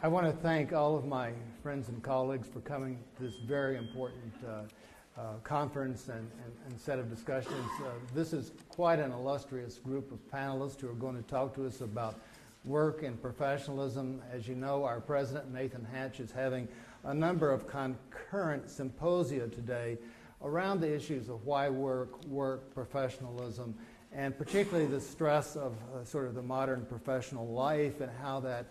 I want to thank all of my friends and colleagues for coming to this very important conference and set of discussions. This is quite an illustrious group of panelists who are going to talk to us about work and professionalism. As you know, our president, Nathan Hatch, is having a number of concurrent symposia today around the issues of why work, professionalism, and particularly the stress of sort of the modern professional life and how that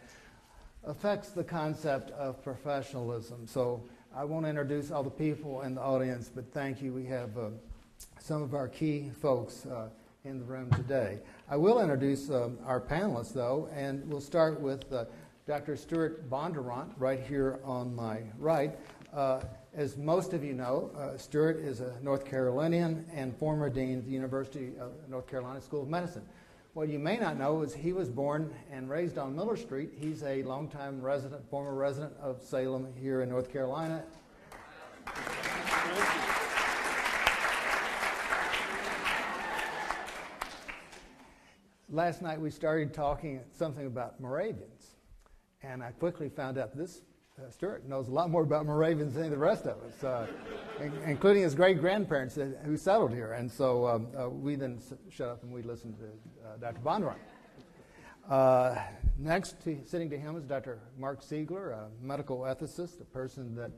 affects the concept of professionalism. So I won't introduce all the people in the audience, but thank you. We have some of our key folks in the room today. I will introduce our panelists, though, and we'll start with Dr. Stuart Bondurant right here on my right. As most of you know, Stuart is a North Carolinian and former dean of the University of North Carolina School of Medicine. What you may not know is he was born and raised on Miller Street. He's a longtime resident, former resident of Salem here in North Carolina. Last night we started talking something about Moravians, and I quickly found out this Stuart knows a lot more about Moravians than the rest of us, including his great-grandparents who settled here. And so we then shut up and we listened to Dr. Bondurant. Next, sitting to him is Dr. Mark Siegler, a medical ethicist, a person that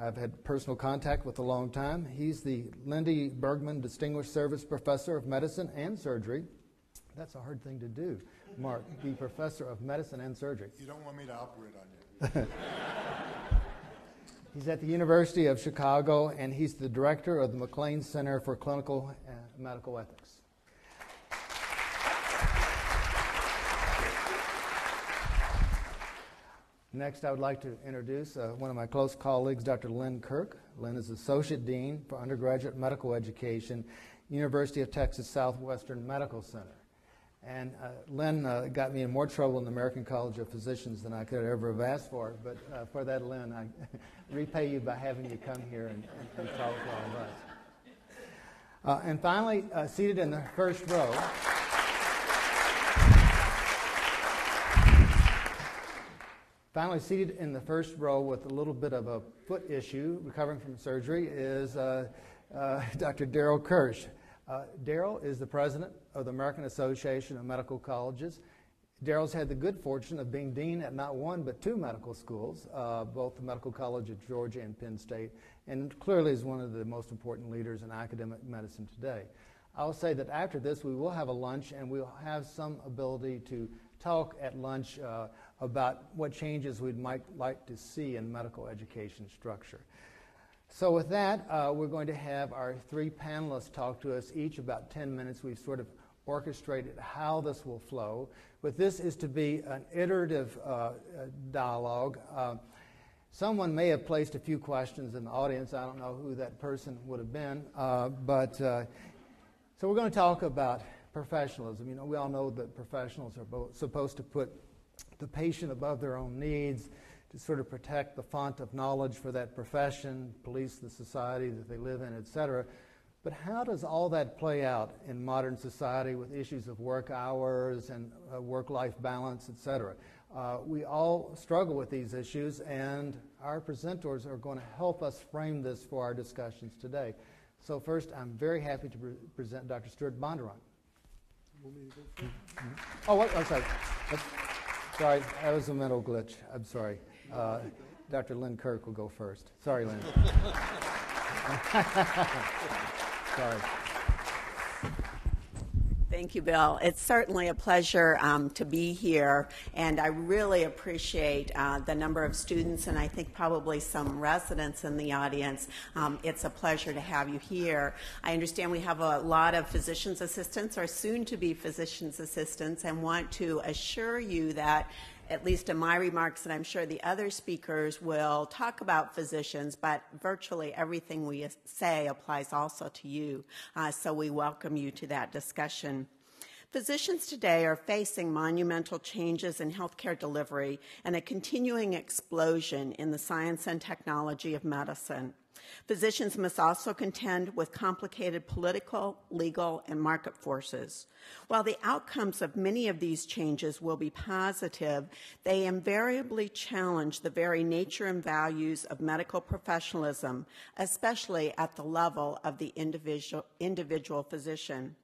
I've had personal contact with a long time. He's the Lynne Bergman Distinguished Service Professor of Medicine and Surgery. That's a hard thing to do, Mark, be Professor of Medicine and Surgery. You don't want me to operate on you. He's at the University of Chicago, and he's the director of the McLean Center for Clinical and Medical Ethics. Next, I would like to introduce one of my close colleagues, Dr. Lynne Kirk. Lynne is Associate Dean for Undergraduate Medical Education, University of Texas Southwestern Medical Center. And Lynne got me in more trouble in the American College of Physicians than I could ever have asked for. But for that, Lynne, I repay you by having you come here and talk to all of us. And finally, seated in the first row, with a little bit of a foot issue, recovering from surgery, is Dr. Darrell Kirsch. Darrell is the president of the American Association of Medical Colleges. Darrell's had the good fortune of being dean at not one but two medical schools, both the Medical College of Georgia and Penn State, and clearly is one of the most important leaders in academic medicine today. I'll say that after this we will have a lunch and we'll have some ability to talk at lunch about what changes we might like to see in medical education structure. So with that, we're going to have our three panelists talk to us each about 10 minutes. We've sort of orchestrated how this will flow. But this is to be an iterative dialogue. Someone may have placed a few questions in the audience. I don't know who that person would have been. So we're going to talk about professionalism. You know, we all know that professionals are supposed to put the patient above their own needs, to sort of protect the font of knowledge for that profession, police the society that they live in, etc. But how does all that play out in modern society with issues of work hours and work-life balance, etc.? We all struggle with these issues, and our presenters are going to help us frame this for our discussions today. So first, I'm very happy to present Dr. Stuart Bondurant. Oh, what? I'm sorry. Sorry, that was a mental glitch. I'm sorry. Dr. Lynne Kirk will go first. Sorry, Lynne. Sorry. Thank you, Bill. It's certainly a pleasure to be here, and I really appreciate the number of students and I think probably some residents in the audience. It's a pleasure to have you here. I understand we have a lot of physician's assistants or soon-to-be physician's assistants, and want to assure you that at least in my remarks, and I'm sure the other speakers will talk about physicians, but virtually everything we say applies also to you. So we welcome you to that discussion. Physicians today are facing monumental changes in healthcare delivery and a continuing explosion in the science and technology of medicine. Physicians must also contend with complicated political, legal, and market forces. While the outcomes of many of these changes will be positive, they invariably challenge the very nature and values of medical professionalism, especially at the level of the individual physician.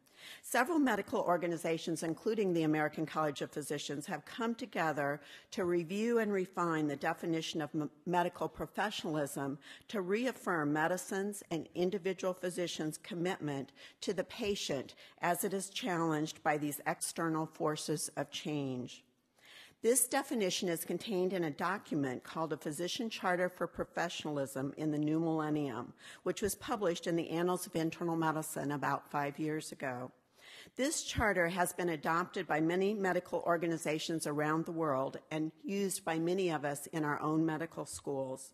Several medical organizations, including the American College of Physicians, have come together to review and refine the definition of medical professionalism to reaffirm medicine's and individual physicians' commitment to the patient as it is challenged by these external forces of change. This definition is contained in a document called a Physician Charter for Professionalism in the New Millennium, which was published in the Annals of Internal Medicine about 5 years ago. This charter has been adopted by many medical organizations around the world and used by many of us in our own medical schools.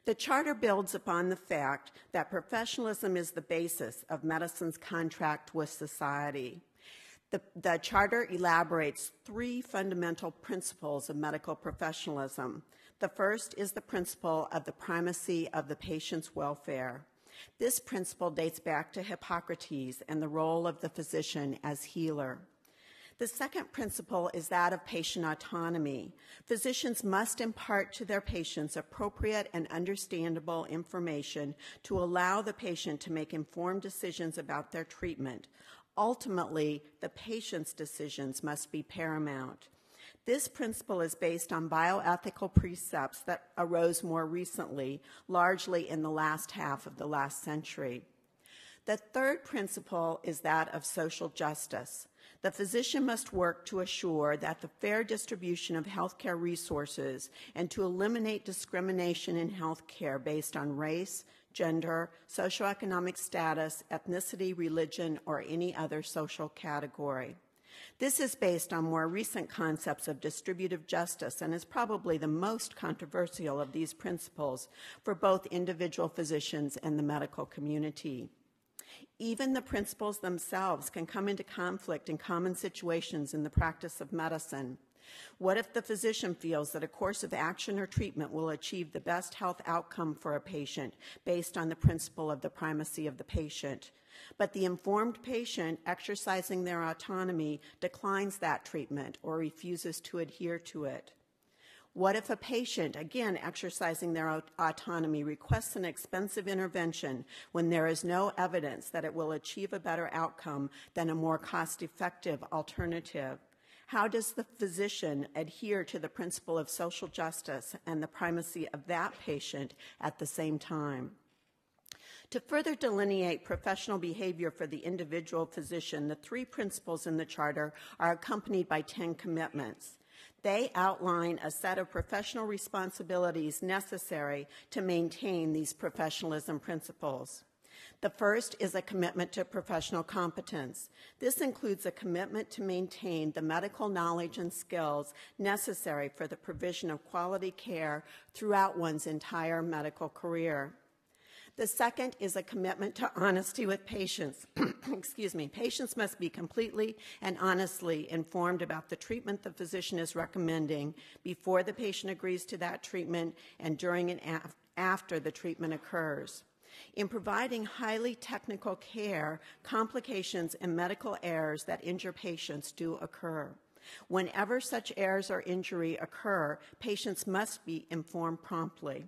The charter builds upon the fact that professionalism is the basis of medicine's contract with society. The charter elaborates 3 fundamental principles of medical professionalism. The first is the principle of the primacy of the patient's welfare. This principle dates back to Hippocrates and the role of the physician as healer. The second principle is that of patient autonomy. Physicians must impart to their patients appropriate and understandable information to allow the patient to make informed decisions about their treatment. Ultimately, the patient's decisions must be paramount. This principle is based on bioethical precepts that arose more recently, largely in the last half of the last century. The third principle is that of social justice. The physician must work to assure that the fair distribution of healthcare resources and to eliminate discrimination in healthcare based on race, gender, socioeconomic status, ethnicity, religion, or any other social category. This is based on more recent concepts of distributive justice and is probably the most controversial of these principles for both individual physicians and the medical community. Even the principles themselves can come into conflict in common situations in the practice of medicine. What if the physician feels that a course of action or treatment will achieve the best health outcome for a patient based on the principle of the primacy of the patient, but the informed patient exercising their autonomy declines that treatment or refuses to adhere to it? What if a patient, again exercising their autonomy, requests an expensive intervention when there is no evidence that it will achieve a better outcome than a more cost-effective alternative? How does the physician adhere to the principle of social justice and the primacy of that patient at the same time? To further delineate professional behavior for the individual physician, the 3 principles in the charter are accompanied by 10 commitments. They outline a set of professional responsibilities necessary to maintain these professionalism principles. The first is a commitment to professional competence. This includes a commitment to maintain the medical knowledge and skills necessary for the provision of quality care throughout one's entire medical career. The second is a commitment to honesty with patients. Excuse me. Patients must be completely and honestly informed about the treatment the physician is recommending before the patient agrees to that treatment and during and after the treatment occurs. In providing highly technical care, complications and medical errors that injure patients do occur. Whenever such errors or injury occur, patients must be informed promptly.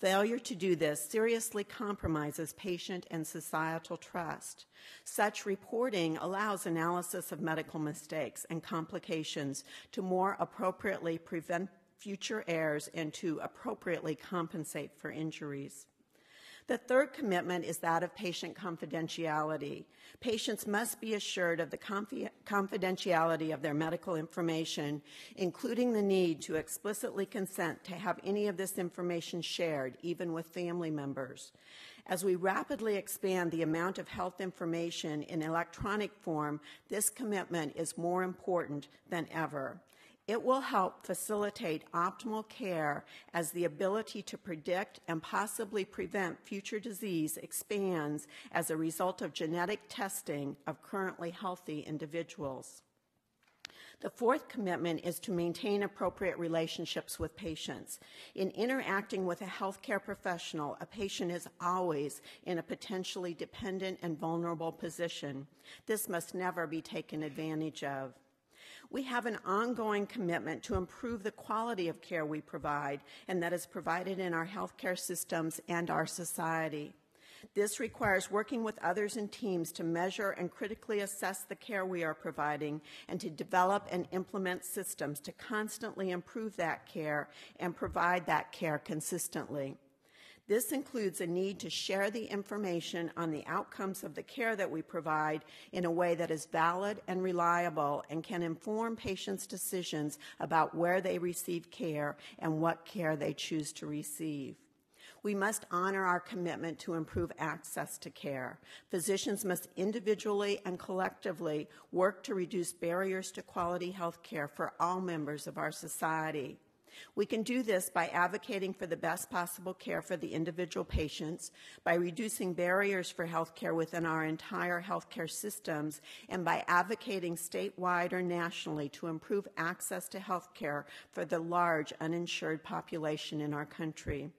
Failure to do this seriously compromises patient and societal trust. Such reporting allows analysis of medical mistakes and complications to more appropriately prevent future errors and to appropriately compensate for injuries. The third commitment is that of patient confidentiality. Patients must be assured of the confidentiality of their medical information, including the need to explicitly consent to have any of this information shared, even with family members. As we rapidly expand the amount of health information in electronic form, this commitment is more important than ever. It will help facilitate optimal care as the ability to predict and possibly prevent future disease expands as a result of genetic testing of currently healthy individuals. The fourth commitment is to maintain appropriate relationships with patients. In interacting with a healthcare professional, a patient is always in a potentially dependent and vulnerable position. This must never be taken advantage of. We have an ongoing commitment to improve the quality of care we provide and that is provided in our healthcare systems and our society. This requires working with others and teams to measure and critically assess the care we are providing and to develop and implement systems to constantly improve that care and provide that care consistently. This includes a need to share the information on the outcomes of the care that we provide in a way that is valid and reliable and can inform patients' decisions about where they receive care and what care they choose to receive. We must honor our commitment to improve access to care. Physicians must individually and collectively work to reduce barriers to quality health care for all members of our society. We can do this by advocating for the best possible care for the individual patients, by reducing barriers for health care within our entire healthcare systems, and by advocating statewide or nationally to improve access to health care for the large uninsured population in our country.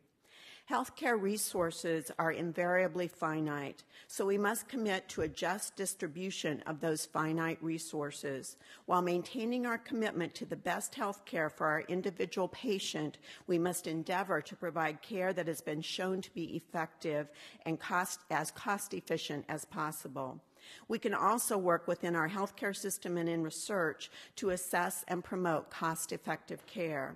Healthcare resources are invariably finite, so we must commit to a just distribution of those finite resources. While maintaining our commitment to the best health care for our individual patient, we must endeavor to provide care that has been shown to be effective and as cost-efficient as possible. We can also work within our healthcare system and in research to assess and promote cost-effective care.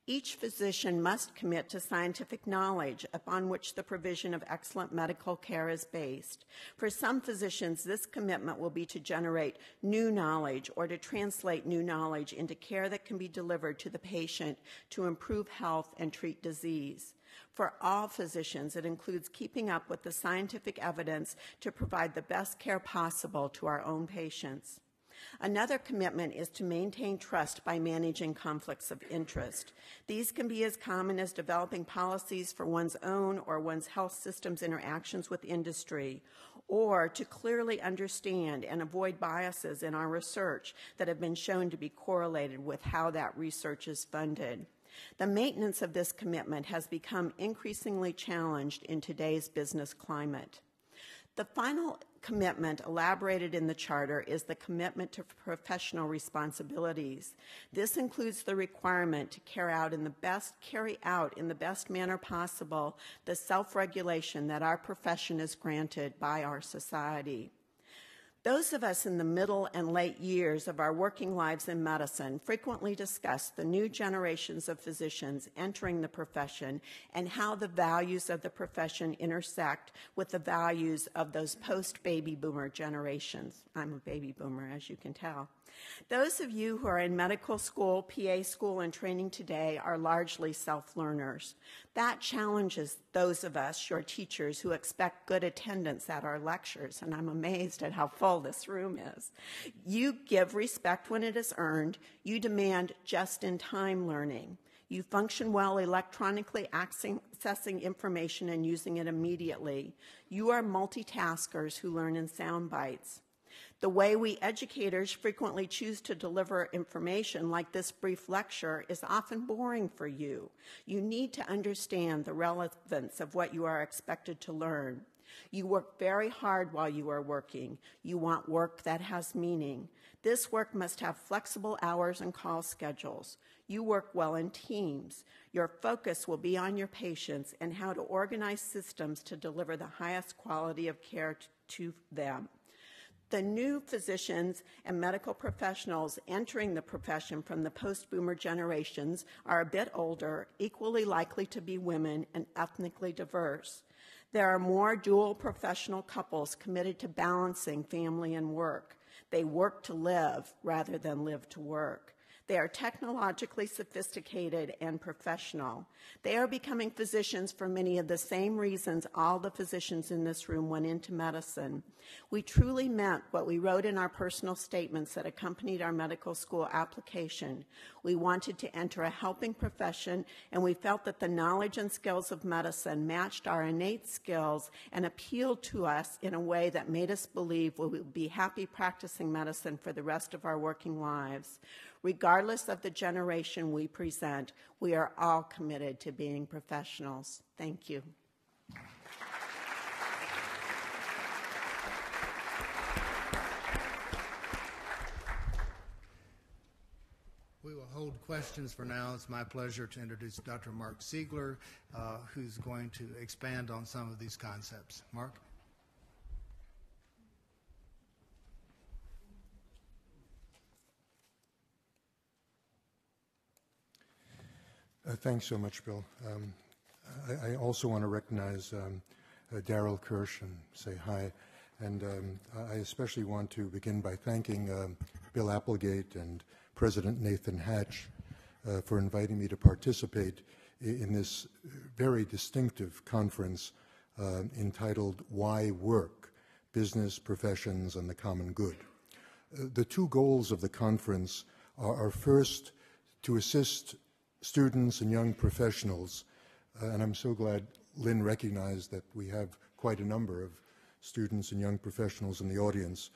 Each physician must commit to scientific knowledge upon which the provision of excellent medical care is based. For some physicians, this commitment will be to generate new knowledge or to translate new knowledge into care that can be delivered to the patient to improve health and treat disease. For all physicians, it includes keeping up with the scientific evidence to provide the best care possible to our own patients. Another commitment is to maintain trust by managing conflicts of interest. These can be as common as developing policies for one's own or one's health system's interactions with industry, or to clearly understand and avoid biases in our research that have been shown to be correlated with how that research is funded. The maintenance of this commitment has become increasingly challenged in today's business climate. The final commitment elaborated in the Charter is the commitment to professional responsibilities. This includes the requirement to carry out in the best manner possible the self-regulation that our profession is granted by our society. Those of us in the middle and late years of our working lives in medicine frequently discuss the new generations of physicians entering the profession and how the values of the profession intersect with the values of those post-baby boomer generations. I'm a baby boomer, as you can tell. Those of you who are in medical school, PA school, and training today are largely self-learners. That challenges those of us, your teachers, who expect good attendance at our lectures, and I'm amazed at how full this room is. You give respect when it is earned. You demand just-in-time learning. You function well electronically accessing information and using it immediately. You are multitaskers who learn in sound bites. The way we educators frequently choose to deliver information like this brief lecture is often boring for you. You need to understand the relevance of what you are expected to learn. You work very hard while you are working. You want work that has meaning. This work must have flexible hours and call schedules. You work well in teams. Your focus will be on your patients and how to organize systems to deliver the highest quality of care to them. The new physicians and medical professionals entering the profession from the post-boomer generations are a bit older, equally likely to be women, and ethnically diverse. There are more dual professional couples committed to balancing family and work. They work to live rather than live to work. They are technologically sophisticated and professional. They are becoming physicians for many of the same reasons all the physicians in this room went into medicine. We truly meant what we wrote in our personal statements that accompanied our medical school application. We wanted to enter a helping profession, and we felt that the knowledge and skills of medicine matched our innate skills and appealed to us in a way that made us believe we would be happy practicing medicine for the rest of our working lives. Regardless of the generation we present, we are all committed to being professionals. Thank you. We will hold questions for now. It's my pleasure to introduce Dr. Mark Siegler, who's going to expand on some of these concepts. Mark? Thanks so much, Bill. I also want to recognize Darryl Kirsch and say hi. And I especially want to begin by thanking Bill Applegate and President Nathan Hatch for inviting me to participate in this very distinctive conference entitled Why Work? Business, Professions, and the Common Good. The two goals of the conference are first, to assist students and young professionals, and I'm so glad Lynne recognized that we have quite a number of students and young professionals in the audience,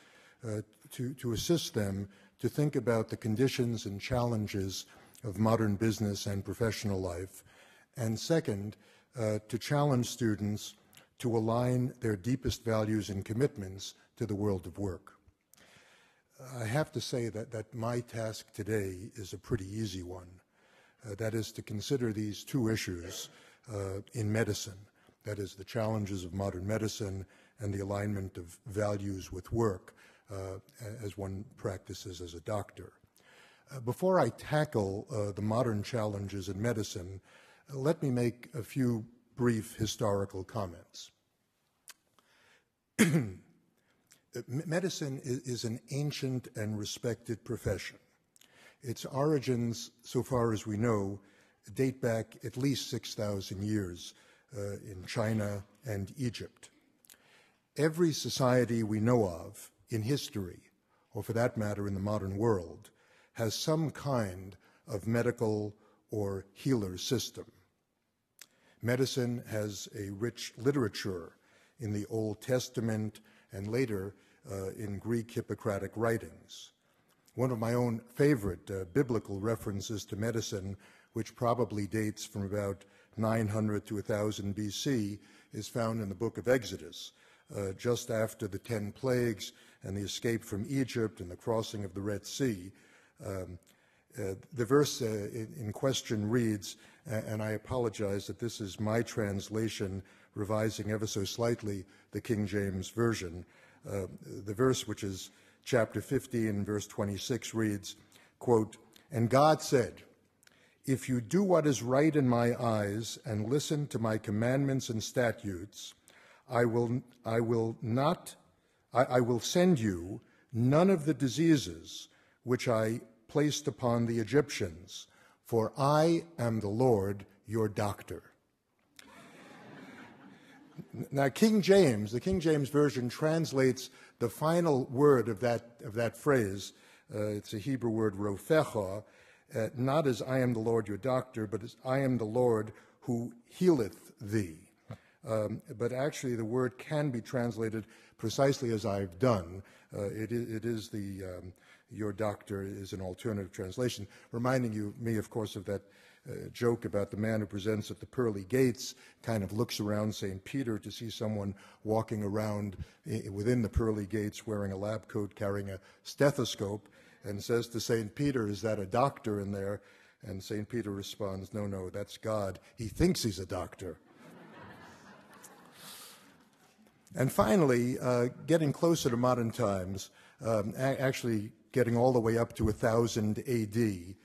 to assist them to think about the conditions and challenges of modern business and professional life, and second, to challenge students to align their deepest values and commitments to the world of work. I have to say that my task today is a pretty easy one. That is to consider these two issues in medicine, that is the challenges of modern medicine and the alignment of values with work as one practices as a doctor. Before I tackle the modern challenges in medicine, let me make a few brief historical comments. Medicine is an ancient and respected profession. Its origins, so far as we know, date back at least 6,000 years in China and Egypt. Every society we know of in history, or for that matter in the modern world, has some kind of medical or healer system. Medicine has a rich literature in the Old Testament and later in Greek Hippocratic writings. One of my own favorite biblical references to medicine, which probably dates from about 900 to 1000 BC, is found in the book of Exodus, just after the 10 plagues and the escape from Egypt and the crossing of the Red Sea. The verse in question reads, and I apologize that this is my translation, revising ever so slightly the King James Version. The verse, which is chapter 15, verse 26, reads, quote, "And God said, if you do what is right in my eyes and listen to my commandments and statutes, I will send you none of the diseases which I placed upon the Egyptians, for I am the Lord your doctor." Now, the King James Version translates the final word of that phrase. It's a Hebrew word, rofecha, not as "I am the Lord your doctor," but as "I am the Lord who healeth thee." But actually, the word can be translated precisely as I've done. It is the "your doctor" is an alternative translation, reminding me, of course, of that joke about the man who presents at the pearly gates, kind of looks around St. Peter to see someone walking around within the pearly gates wearing a lab coat, carrying a stethoscope, and says to St. Peter, "Is that a doctor in there?" And St. Peter responds, "No, that's God. He thinks he's a doctor." And finally, getting closer to modern times, actually getting all the way up to 1000 AD,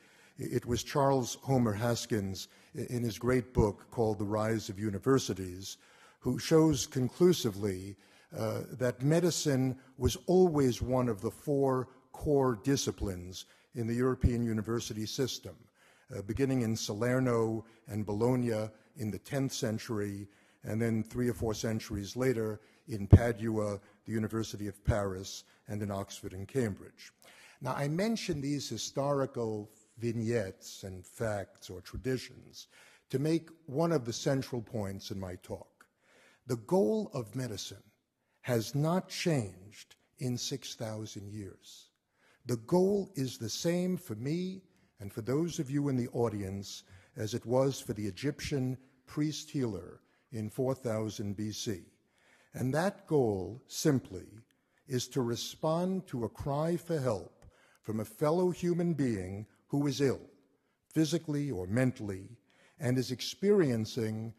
it was Charles Homer Haskins, in his great book called The Rise of Universities, who shows conclusively that medicine was always one of the 4 core disciplines in the European university system, beginning in Salerno and Bologna in the 10th century, and then 3 or 4 centuries later in Padua, the University of Paris, and in Oxford and Cambridge. Now, I mention these historical vignettes and facts or traditions to make one of the central points in my talk. The goal of medicine has not changed in 6,000 years. The goal is the same for me and for those of you in the audience as it was for the Egyptian priest healer in 4000 BC. And that goal simply is to respond to a cry for help from a fellow human being who is ill, physically or mentally, and is experiencing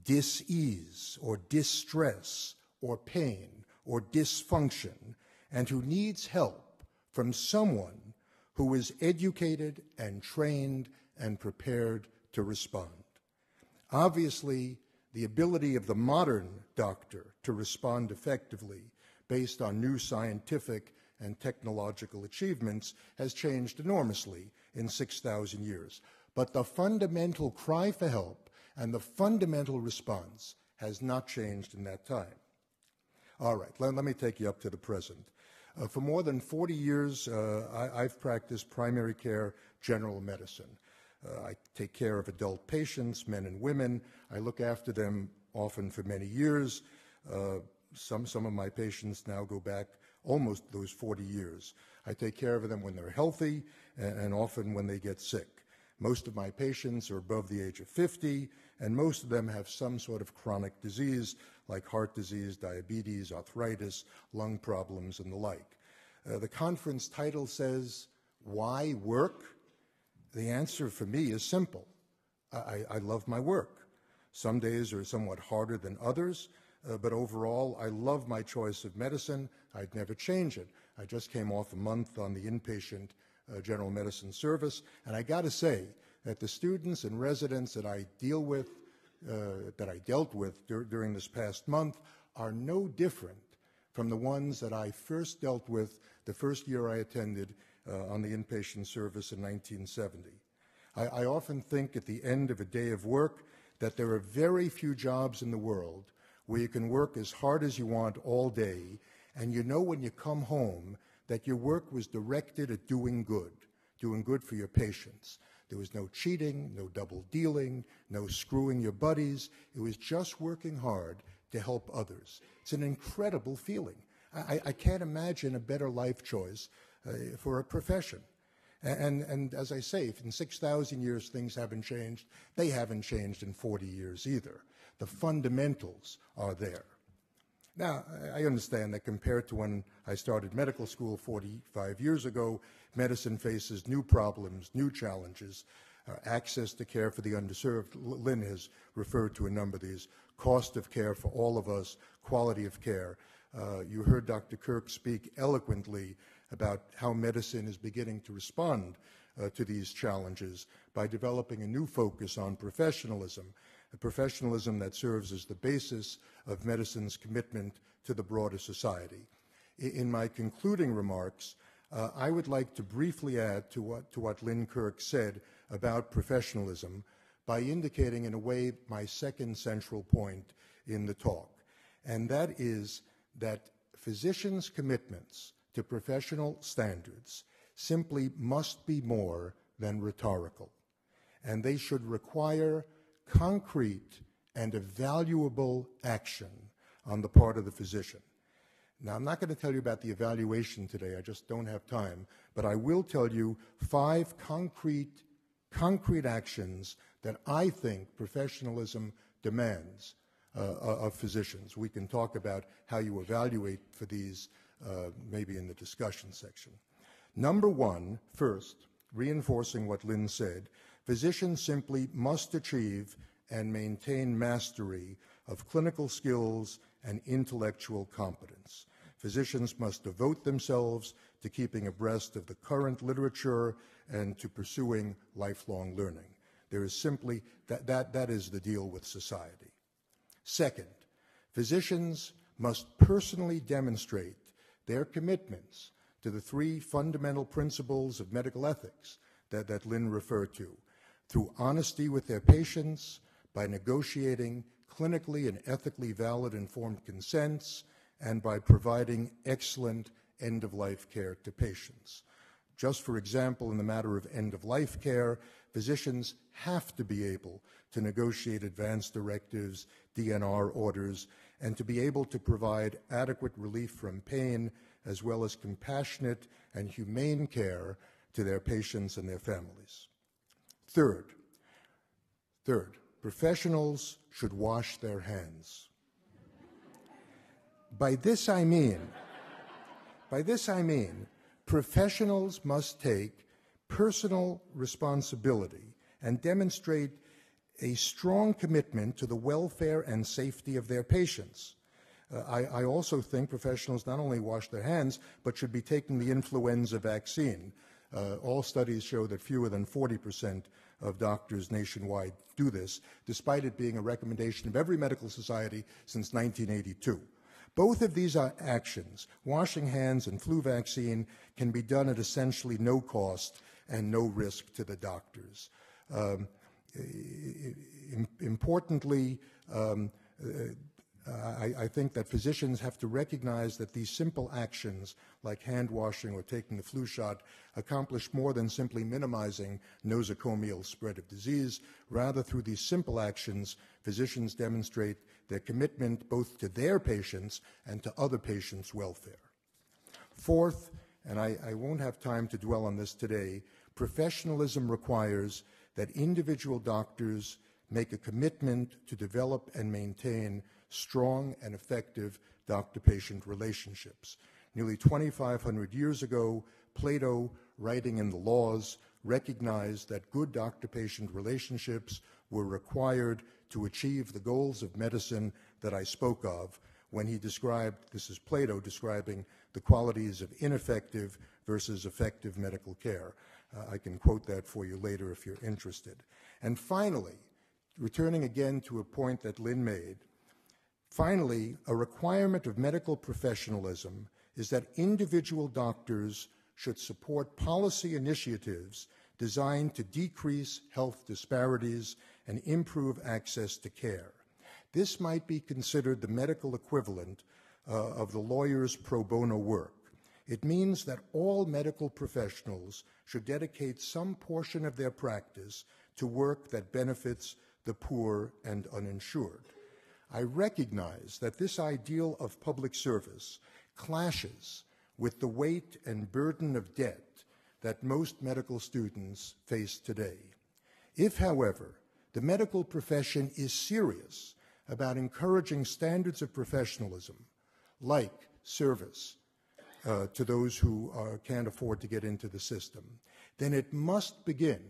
dis-ease or distress or pain or dysfunction, and who needs help from someone who is educated and trained and prepared to respond. Obviously, the ability of the modern doctor to respond effectively based on new scientific and technological achievements has changed enormously in 6,000 years. But the fundamental cry for help and the fundamental response has not changed in that time. All right, let me take you up to the present. For more than 40 years, I've practiced primary care general medicine. I take care of adult patients, men and women. I look after them often for many years. Some of my patients now go back almost those 40 years. I take care of them when they're healthy and often when they get sick. Most of my patients are above the age of 50, and most of them have some sort of chronic disease like heart disease, diabetes, arthritis, lung problems, and the like. The conference title says, "Why work?" The answer for me is simple. I love my work. Some days are somewhat harder than others, but overall, I love my choice of medicine. I'd never change it. I just came off a month on the inpatient general medicine service, and I got to say that the students and residents that I deal with, that I dealt with during this past month, are no different from the ones that I first dealt with the first year I attended on the inpatient service in 1970. I often think at the end of a day of work that there are very few jobs in the world where you can work as hard as you want all day, and you know when you come home that your work was directed at doing good for your patients. There was no cheating, no double dealing, no screwing your buddies. It was just working hard to help others. It's an incredible feeling. I can't imagine a better life choice for a profession. And as I say, if in 6,000 years things haven't changed, they haven't changed in 40 years either. The fundamentals are there. Now, I understand that compared to when I started medical school 45 years ago, medicine faces new problems, new challenges, access to care for the underserved. Lynne has referred to a number of these. Cost of care for all of us, quality of care. You heard Dr. Kirk speak eloquently about how medicine is beginning to respond to these challenges by developing a new focus on professionalism, a professionalism that serves as the basis of medicine's commitment to the broader society. In my concluding remarks, I would like to briefly add to what Lynne Kirk said about professionalism by indicating in a way my second central point in the talk, and that is that physicians' commitments to professional standards simply must be more than rhetorical, and they should require concrete and evaluable action on the part of the physician. Now, I'm not going to tell you about the evaluation today. I just don't have time. But I will tell you 5 concrete actions that I think professionalism demands of physicians. We can talk about how you evaluate for these maybe in the discussion section. Number 1, first, reinforcing what Lynne said, physicians simply must achieve and maintain mastery of clinical skills and intellectual competence. Physicians must devote themselves to keeping abreast of the current literature and to pursuing lifelong learning. There is simply, that is the deal with society. Second, physicians must personally demonstrate their commitments to the three fundamental principles of medical ethics that Lynne referred to, through honesty with their patients, by negotiating clinically and ethically valid informed consents, and by providing excellent end-of-life care to patients. Just for example, in the matter of end-of-life care, physicians have to be able to negotiate advance directives, DNR orders, and to be able to provide adequate relief from pain, as well as compassionate and humane care to their patients and their families. Third, professionals should wash their hands. By this I mean, professionals must take personal responsibility and demonstrate a strong commitment to the welfare and safety of their patients. I also think professionals not only wash their hands, but should be taking the influenza vaccine. All studies show that fewer than 40% of doctors nationwide do this, despite it being a recommendation of every medical society since 1982. Both of these actions, washing hands and flu vaccine, can be done at essentially no cost and no risk to the doctors. Importantly, I think that physicians have to recognize that these simple actions, like hand washing or taking the flu shot, accomplish more than simply minimizing nosocomial spread of disease. Rather, through these simple actions, physicians demonstrate their commitment both to their patients and to other patients' welfare. Fourth, and I won't have time to dwell on this today, professionalism requires that individual doctors make a commitment to develop and maintain strong and effective doctor-patient relationships. Nearly 2,500 years ago, Plato, writing in the Laws, recognized that good doctor-patient relationships were required to achieve the goals of medicine that I spoke of when he described, this is Plato describing the qualities of ineffective versus effective medical care. I can quote that for you later if you're interested. And finally, returning again to a point that Lynne made, finally, a requirement of medical professionalism is that individual doctors should support policy initiatives designed to decrease health disparities and improve access to care. This might be considered the medical equivalent of the lawyer's pro bono work. It means that all medical professionals should dedicate some portion of their practice to work that benefits the poor and uninsured. I recognize that this ideal of public service clashes with the weight and burden of debt that most medical students face today. If, however, the medical profession is serious about encouraging standards of professionalism, like service to those who can't afford to get into the system, then it must begin,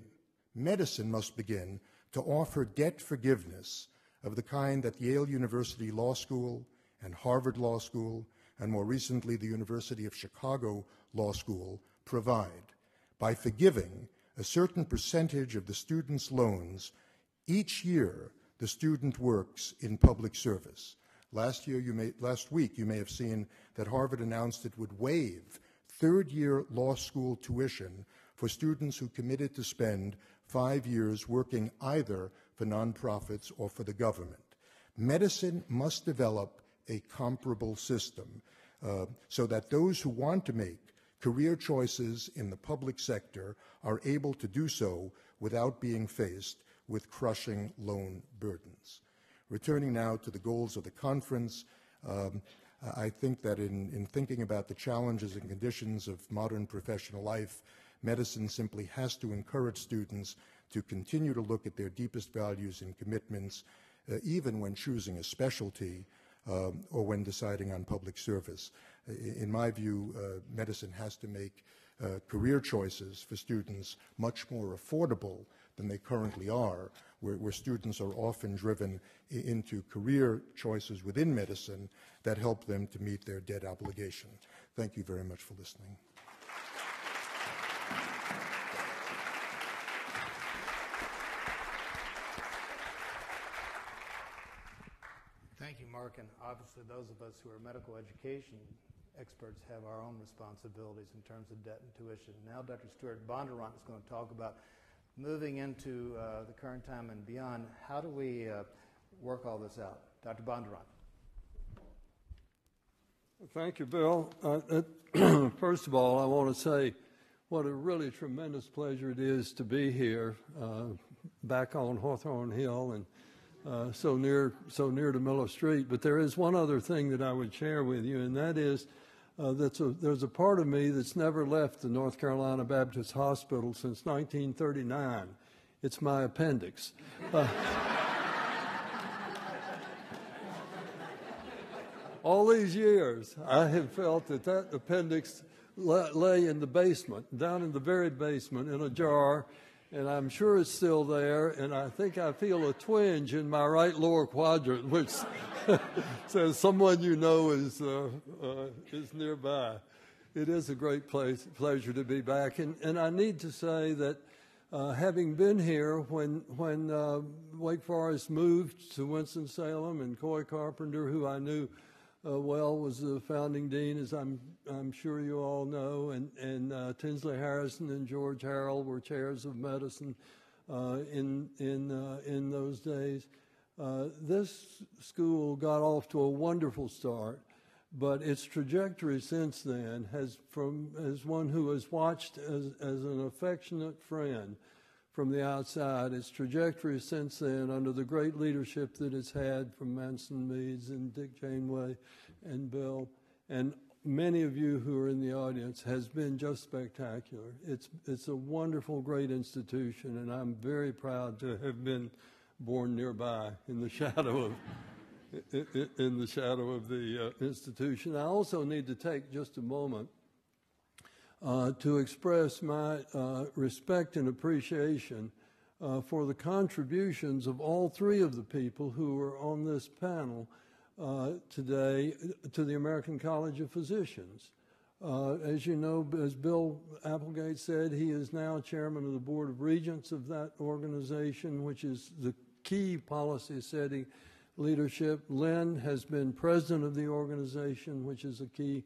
medicine must begin, to offer debt forgiveness of the kind that Yale University Law School and Harvard Law School, and more recently the University of Chicago Law School, provide by forgiving a certain percentage of the student's loans each year the student works in public service. Last week, you may have seen that Harvard announced it would waive third-year law school tuition for students who committed to spend 5 years working either for nonprofits or for the government. Medicine must develop a comparable system so that those who want to make career choices in the public sector are able to do so without being faced with crushing loan burdens. Returning now to the goals of the conference, I think that in thinking about the challenges and conditions of modern professional life, medicine simply has to encourage students to continue to look at their deepest values and commitments, even when choosing a specialty or when deciding on public service. In my view, medicine has to make career choices for students much more affordable than they currently are, where students are often driven into career choices within medicine that help them to meet their debt obligation. Thank you very much for listening. Thank you, Mark, and obviously those of us who are medical education experts have our own responsibilities in terms of debt and tuition. Now Dr. Stuart Bondurant is going to talk about moving into the current time and beyond. How do we work all this out? Dr. Bondurant. Thank you, Bill. First of all, I want to say what a really tremendous pleasure it is to be here back on Hawthorne Hill and so near to Miller Street. But there is one other thing that I would share with you, and that is there's a part of me that's never left the North Carolina Baptist Hospital since 1939. It's my appendix. All these years, I have felt that appendix lay in the basement, down in the very basement, in a jar, and I'm sure it's still there, and I think I feel a twinge in my right lower quadrant, which says someone you know is nearby. It is a great pleasure to be back, and I need to say that having been here when Wake Forest moved to Winston-Salem, and Coy Carpenter, who I knew well, was the founding dean, as I'm sure you all know, and Tinsley Harrison and George Harrell were chairs of medicine in those days. This school got off to a wonderful start, but its trajectory since then as one who has watched as an affectionate friend from the outside, its trajectory since then, under the great leadership that it's had from Manson Meads and Dick Janeway and Bill, and many of you who are in the audience, has been just spectacular. It's a wonderful, great institution, and I'm very proud to have been born nearby in the shadow of the institution. I also need to take just a moment to express my respect and appreciation for the contributions of all three of the people who are on this panel today to the American College of Physicians. As you know, as Bill Applegate said, he is now chairman of the Board of Regents of that organization, which is the key policy setting leadership. Lynne has been president of the organization, which is a key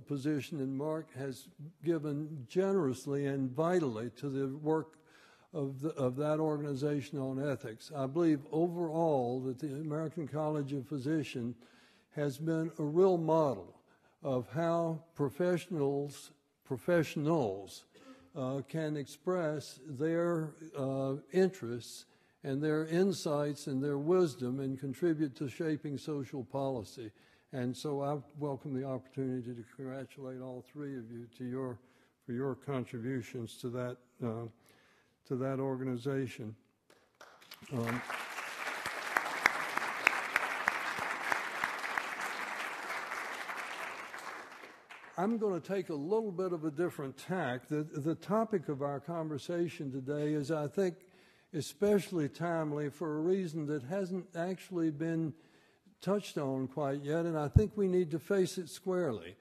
position, and Mark has given generously and vitally to the work of that organization on ethics. I believe overall that the American College of Physicians has been a real model of how professionals can express their interests and their insights and their wisdom and contribute to shaping social policy. And so I welcome the opportunity to congratulate all three of you for your contributions to that organization. I'm going to take a little bit of a different tack. The topic of our conversation today is, I think, especially timely for a reason that hasn't actually been touched on quite yet, and I think we need to face it squarely.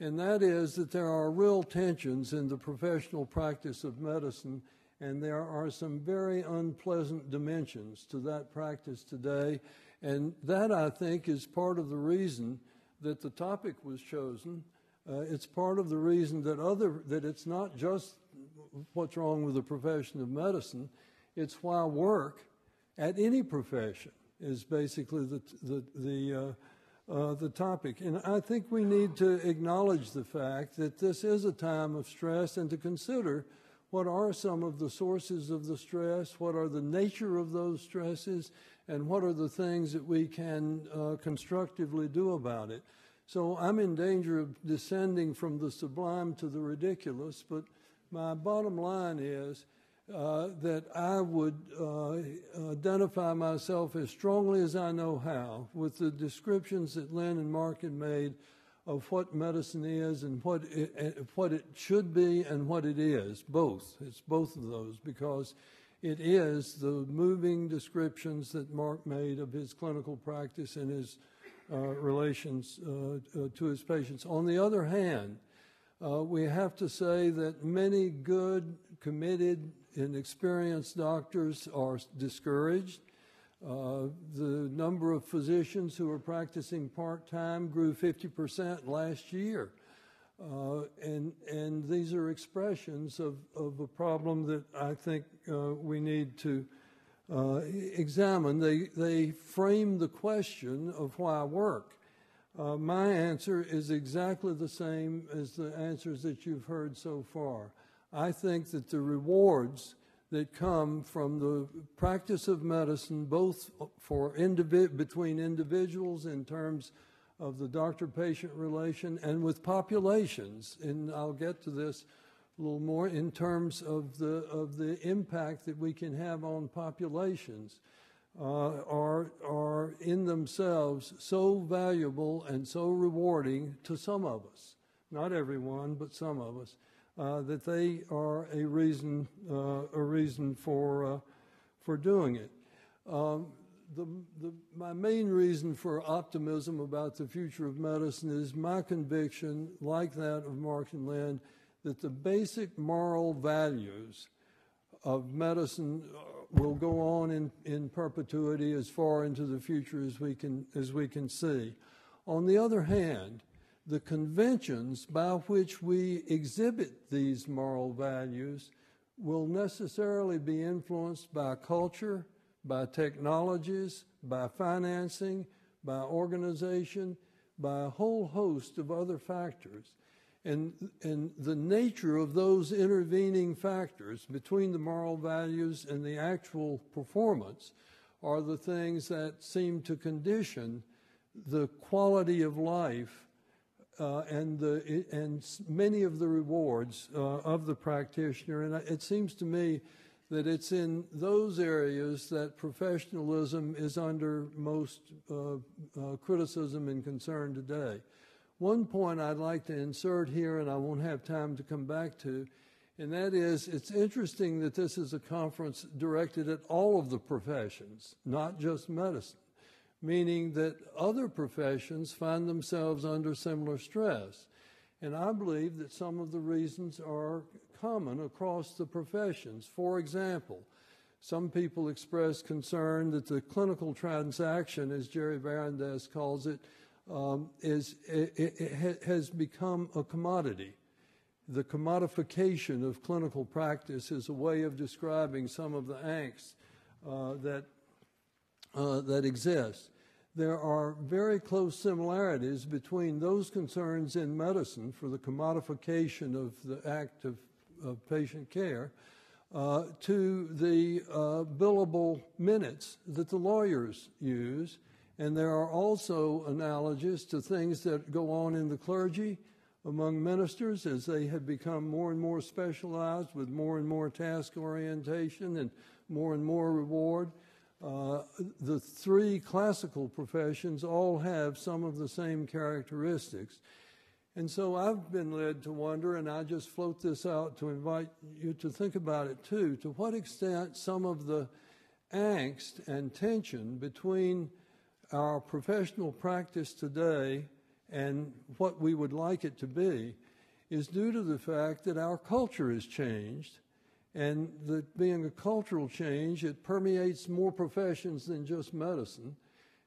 And that is that there are real tensions in the professional practice of medicine, and there are some very unpleasant dimensions to that practice today. And that, I think, is part of the reason that the topic was chosen. It's part of the reason that it's not just what's wrong with the profession of medicine, it's why work at any profession is basically the topic. And I think we need to acknowledge the fact that this is a time of stress, and to consider what are some of the sources of the stress, what are the nature of those stresses, and what are the things that we can constructively do about it. So I'm in danger of descending from the sublime to the ridiculous, but my bottom line is that I would identify myself as strongly as I know how with the descriptions that Lynne and Mark had made of what medicine is and what it should be and what it is, both. It's both of those, because it is the moving descriptions that Mark made of his clinical practice and his relations to his patients. On the other hand, we have to say that many good, committed, and experienced doctors are discouraged. The number of physicians who are practicing part-time grew 50% last year. And these are expressions of a problem that I think we need to examine. They frame the question of why work. My answer is exactly the same as the answers that you've heard so far. I think that the rewards that come from the practice of medicine, both for between individuals in terms of the doctor-patient relation and with populations, and I'll get to this a little more, in terms of the impact that we can have on populations, are in themselves so valuable and so rewarding to some of us, not everyone, but some of us, that they are a reason for doing it. My main reason for optimism about the future of medicine is my conviction, like that of Mark and Lynne, that the basic moral values of medicine will go on in perpetuity as far into the future as we can see. On the other hand, the conventions by which we exhibit these moral values will necessarily be influenced by culture, by technologies, by financing, by organization, by a whole host of other factors. And the nature of those intervening factors between the moral values and the actual performance are the things that seem to condition the quality of life and many of the rewards of the practitioner. And it seems to me that it's in those areas that professionalism is under most criticism and concern today. One point I'd like to insert here, and I won't have time to come back to, and that is it's interesting that this is a conference directed at all of the professions, not just medicine, meaning that other professions find themselves under similar stress. And I believe that some of the reasons are common across the professions. For example, some people express concern that the clinical transaction, as Jerry Varandas calls it, has become a commodity. The commodification of clinical practice is a way of describing some of the angst that exists. There are very close similarities between those concerns in medicine for the commodification of the act of patient care to the billable minutes that the lawyers use. And there are also analogies to things that go on in the clergy among ministers as they have become more and more specialized with more and more task orientation and more reward. The three classical professions all have some of the same characteristics. And so I've been led to wonder, and I just float this out to invite you to think about it too, to what extent some of the angst and tension between our professional practice today and what we would like it to be is due to the fact that our culture has changed, and that being a cultural change, it permeates more professions than just medicine.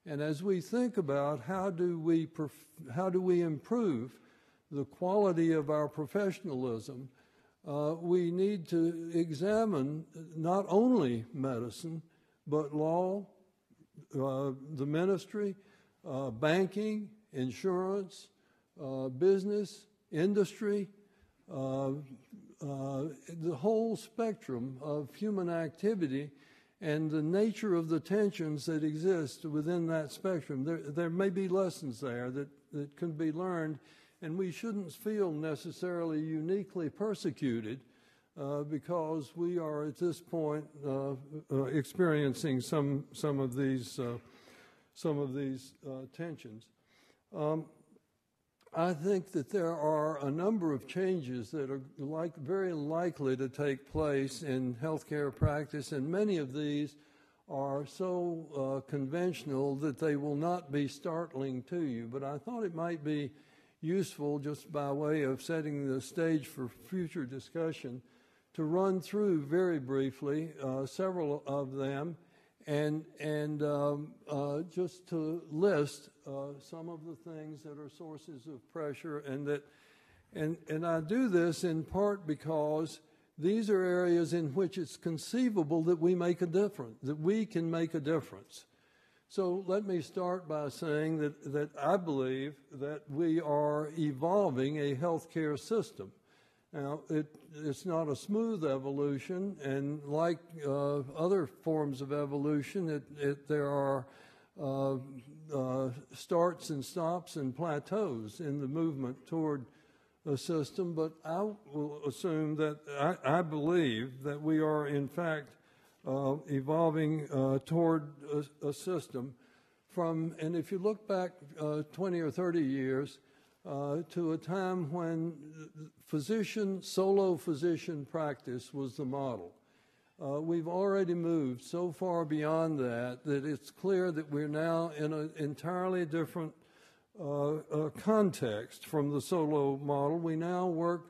And as we think about how do we improve the quality of our professionalism, we need to examine not only medicine, but law, the ministry, banking, insurance, business, industry, the whole spectrum of human activity and the nature of the tensions that exist within that spectrum. There may be lessons there that can be learned, and we shouldn't feel necessarily uniquely persecuted because we are at this point experiencing some of these tensions. I think that there are a number of changes that are very likely to take place in healthcare practice, and many of these are so conventional that they will not be startling to you. But I thought it might be useful, just by way of setting the stage for future discussion, to run through very briefly several of them And just to list some of the things that are sources of pressure, and I do this in part because these are areas in which it's conceivable that we make a difference, that we can make a difference. So let me start by saying that I believe that we are evolving a healthcare system. Now, it's not a smooth evolution, and like other forms of evolution, there are starts and stops and plateaus in the movement toward a system, but I will assume that I believe that we are, in fact, evolving toward a system from, and if you look back 20 or 30 years, to a time when solo physician practice was the model. We've already moved so far beyond that it's clear that we're now in an entirely different context from the solo model. We now work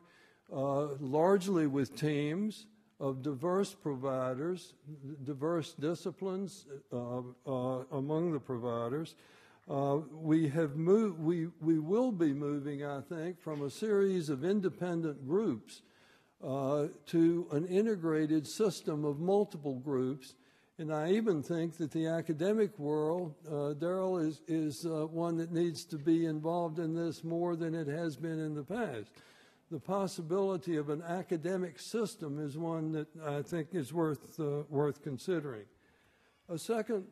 largely with teams of diverse providers, diverse disciplines among the providers. We will be moving, I think, from a series of independent groups to an integrated system of multiple groups. And I even think that the academic world, Darrell, is one that needs to be involved in this more than it has been in the past. The possibility of an academic system is one that I think is worth considering. A second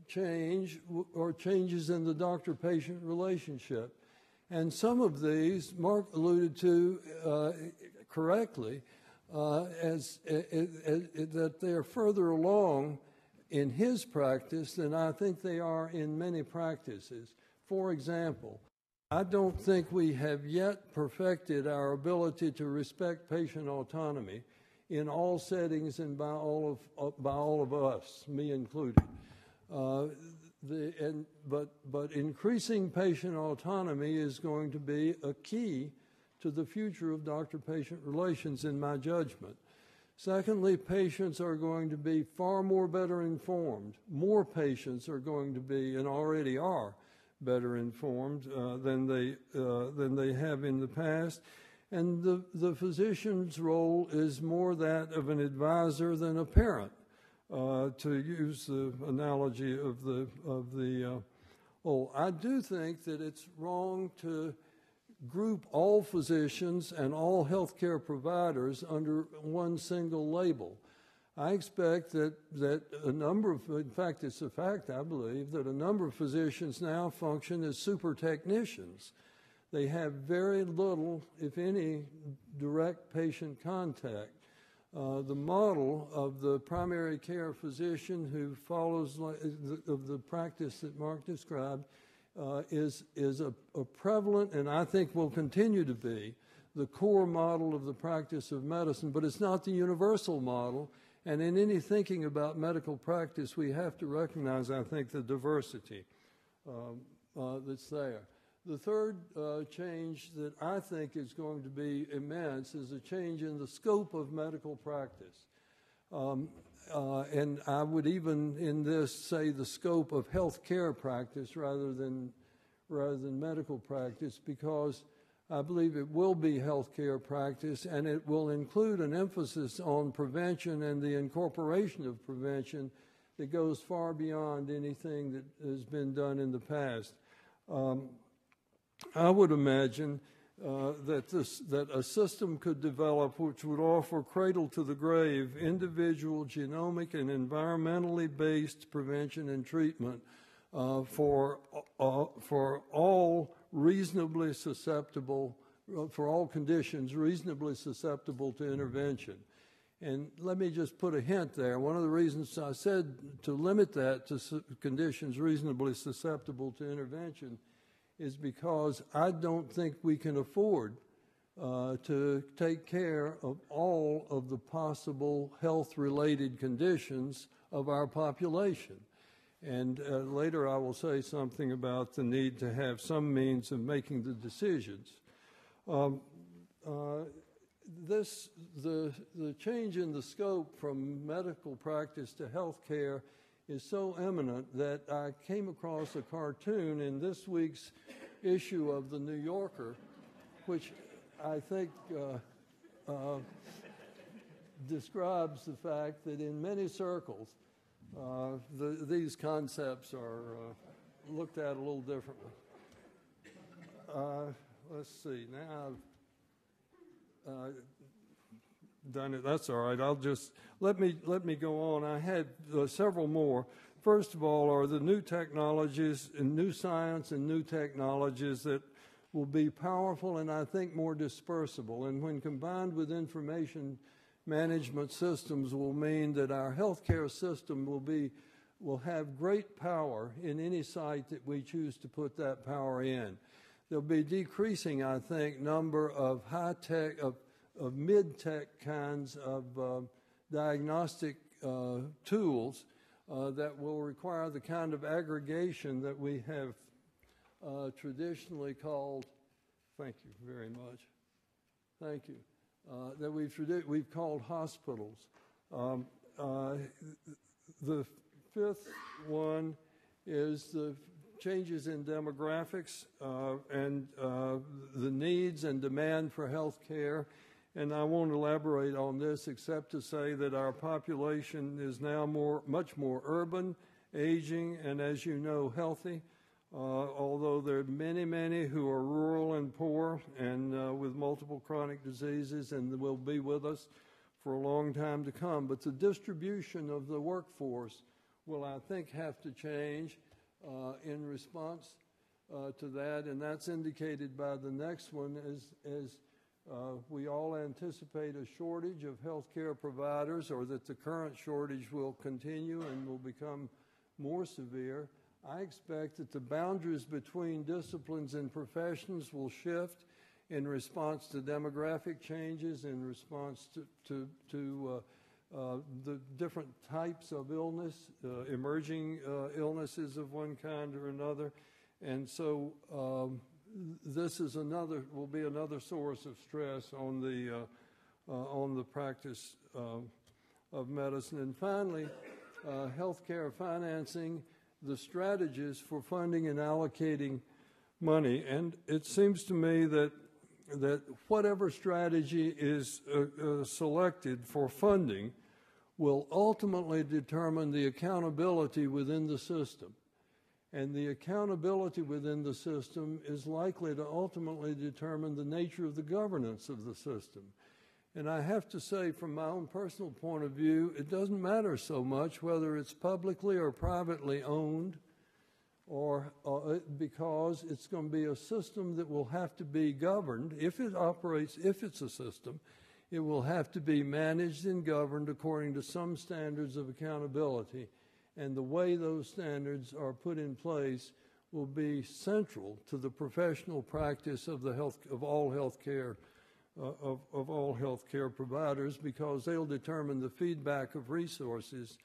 change or changes in the doctor-patient relationship. And some of these Mark alluded to correctly that they are further along in his practice than I think they are in many practices. For example, I don't think we have yet perfected our ability to respect patient autonomy in all settings and by all of us, me included. But increasing patient autonomy is going to be a key to the future of doctor-patient relations, in my judgment. Secondly, patients are going to be far more better informed. More patients are going to be, and already are, better informed than they have in the past. And the physician's role is more that of an advisor than a parent, to use the analogy of the I do think that it's wrong to group all physicians and all healthcare providers under one single label. I expect that a number of, in fact, it's a fact, I believe, that a number of physicians now function as super technicians. They have very little, if any, direct patient contact. The model of the primary care physician who follows of the practice that Mark described is a prevalent, and I think will continue to be, the core model of the practice of medicine, but it's not the universal model. And in any thinking about medical practice, we have to recognize, I think, the diversity that's there. The third change that I think is going to be immense is a change in the scope of medical practice. And I would even in this say the scope of health care practice rather than medical practice, because I believe it will be health care practice, and it will include an emphasis on prevention and the incorporation of prevention that goes far beyond anything that has been done in the past. I would imagine that a system could develop which would offer cradle to the grave individual genomic and environmentally based prevention and treatment for all reasonably susceptible, for all conditions reasonably susceptible to intervention. And let me just put a hint there. One of the reasons I said to limit that to conditions reasonably susceptible to intervention is because I don't think we can afford to take care of all of the possible health-related conditions of our population. And later I will say something about the need to have some means of making the decisions. The change in the scope from medical practice to health care is so eminent that I came across a cartoon in this week's issue of the New Yorker, which I think describes the fact that in many circles, these concepts are looked at a little differently. Let's see. Now I've done it. That's all right. I'll just let me go on. I had several more. First of all, are the new technologies and new science and new technologies that will be powerful and I think more dispersible. And when combined with information management systems, will mean that our healthcare system will have great power in any site that we choose to put that power in. There'll be decreasing, I think, number of high-tech, of mid-tech kinds of diagnostic tools that will require the kind of aggregation that we have traditionally called, thank you very much, thank you, that we've called hospitals. The fifth one is the changes in demographics and the needs and demand for health care. And I won't elaborate on this except to say that our population is now much more urban, aging, and as you know, healthy. Although there are many, many who are rural and poor and with multiple chronic diseases and will be with us for a long time to come. But the distribution of the workforce will, I think, have to change in response to that, and that's indicated by the next one as we all anticipate a shortage of healthcare providers, or that the current shortage will continue and will become more severe. I expect that the boundaries between disciplines and professions will shift in response to demographic changes, in response to the different types of illness, emerging illnesses of one kind or another. And so this is will be another source of stress on the practice of medicine. And finally, healthcare financing, the strategies for funding and allocating money. And it seems to me that whatever strategy is selected for funding will ultimately determine the accountability within the system. And the accountability within the system is likely to ultimately determine the nature of the governance of the system. And I have to say, from my own personal point of view, it doesn't matter so much whether it's publicly or privately owned, or because it's going to be a system that will have to be governed. If it operates, if it's a system, it will have to be managed and governed according to some standards of accountability. And the way those standards are put in place will be central to the professional practice of all healthcare providers, because they'll determine the feedback of resources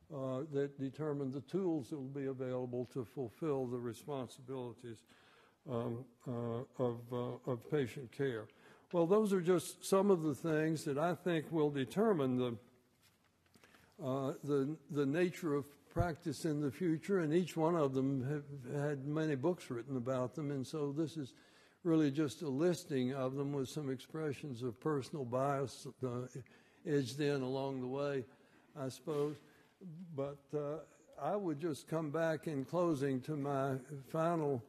that determine the tools that will be available to fulfill the responsibilities of patient care. Well, those are just some of the things that I think will determine the nature of practice in the future, and each one of them have had many books written about them, and so this is really just a listing of them with some expressions of personal bias edged in along the way, I suppose. But I would just come back in closing to my final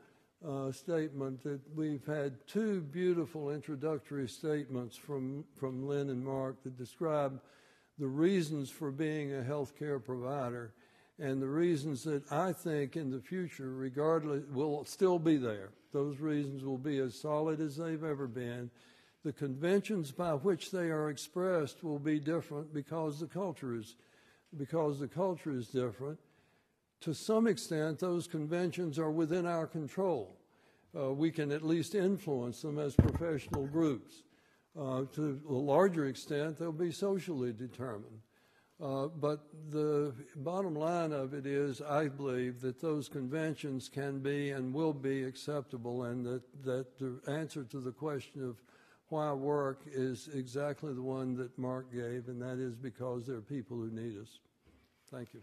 statement that we've had two beautiful introductory statements from Lynne and Mark that describe the reasons for being a healthcare provider, and the reasons that I think in the future, regardless, will still be there. Those reasons will be as solid as they've ever been. The conventions by which they are expressed will be different because the culture is different. To some extent, those conventions are within our control. We can at least influence them as professional groups. To a larger extent, they'll be socially determined. But the bottom line of it is, I believe that those conventions can be and will be acceptable, and that the answer to the question of why work is exactly the one that Mark gave, and that is because there are people who need us. Thank you.